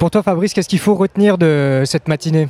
Pour toi, Fabrice, qu'est-ce qu'il faut retenir de cette matinée ?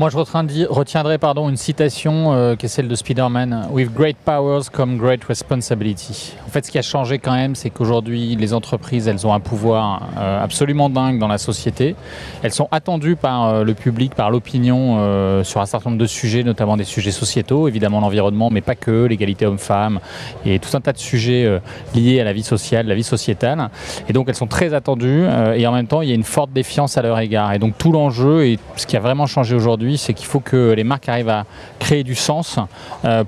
Moi, je retiendrai une citation qui est celle de Spider-Man. With great powers come great responsibility. En fait, ce qui a changé quand même, c'est qu'aujourd'hui, les entreprises, elles ont un pouvoir absolument dingue dans la société. Elles sont attendues par le public, par l'opinion sur un certain nombre de sujets, notamment des sujets sociétaux, évidemment l'environnement, mais pas que, l'égalité homme-femme et tout un tas de sujets liés à la vie sociale, la vie sociétale. Et donc, elles sont très attendues et en même temps, il y a une forte défiance à leur égard. Et donc, tout l'enjeu et ce qui a vraiment changé aujourd'hui, c'est qu'il faut que les marques arrivent à créer du sens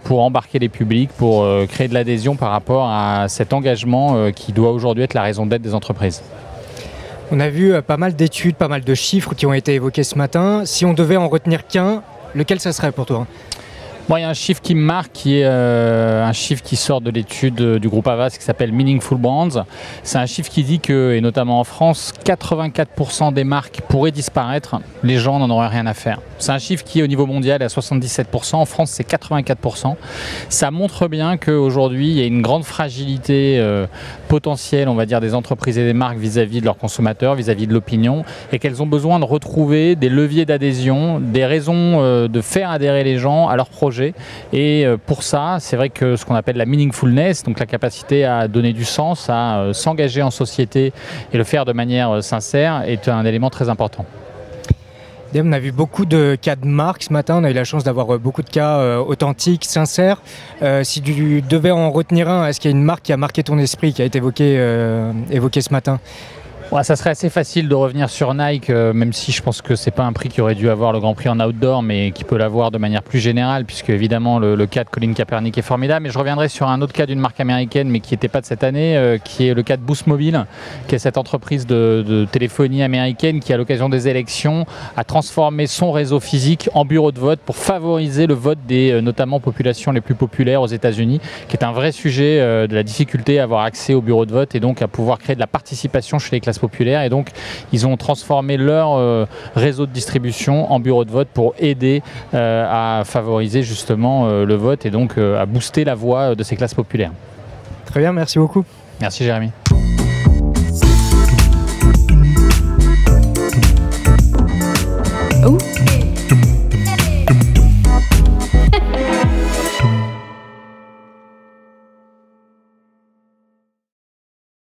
pour embarquer les publics, pour créer de l'adhésion par rapport à cet engagement qui doit aujourd'hui être la raison d'être des entreprises. On a vu pas mal d'études, pas mal de chiffres qui ont été évoqués ce matin. Si on devait en retenir qu'un, lequel ça serait pour toi ? Moi, il y a un chiffre qui me marque, qui est un chiffre qui sort de l'étude du groupe Havas qui s'appelle Meaningful Brands. C'est un chiffre qui dit que, et notamment en France, 84% des marques pourraient disparaître, les gens n'en auraient rien à faire. C'est un chiffre qui, au niveau mondial, est à 77%. En France, c'est 84%. Ça montre bien qu'aujourd'hui, il y a une grande fragilité potentielle, on va dire, des entreprises et des marques vis-à-vis de leurs consommateurs, vis-à-vis de l'opinion, et qu'elles ont besoin de retrouver des leviers d'adhésion, des raisons de faire adhérer les gens à leurs projets. Et pour ça, c'est vrai que ce qu'on appelle la meaningfulness, donc la capacité à donner du sens, à s'engager en société et le faire de manière sincère, est un élément très important. On a vu beaucoup de cas de marques ce matin, on a eu la chance d'avoir beaucoup de cas authentiques, sincères. Si tu devais en retenir un, est-ce qu'il y a une marque qui a marqué ton esprit, qui a été évoquée ce matin ? Ouais, ça serait assez facile de revenir sur Nike, même si je pense que c'est pas un prix qui aurait dû avoir le Grand Prix en outdoor, mais qui peut l'avoir de manière plus générale, puisque évidemment le cas de Colin Kaepernick est formidable. Mais je reviendrai sur un autre cas d'une marque américaine, mais qui n'était pas de cette année, qui est le cas de Boost Mobile, qui est cette entreprise de téléphonie américaine qui, à l'occasion des élections, a transformé son réseau physique en bureau de vote pour favoriser le vote des notamment populations les plus populaires aux États-Unis, qui est un vrai sujet de la difficulté à avoir accès au bureau de vote et donc à pouvoir créer de la participation chez les classes populaires, et donc ils ont transformé leur réseau de distribution en bureau de vote pour aider à favoriser justement le vote et donc à booster la voix de ces classes populaires. Très bien, merci beaucoup. Merci Jérémy.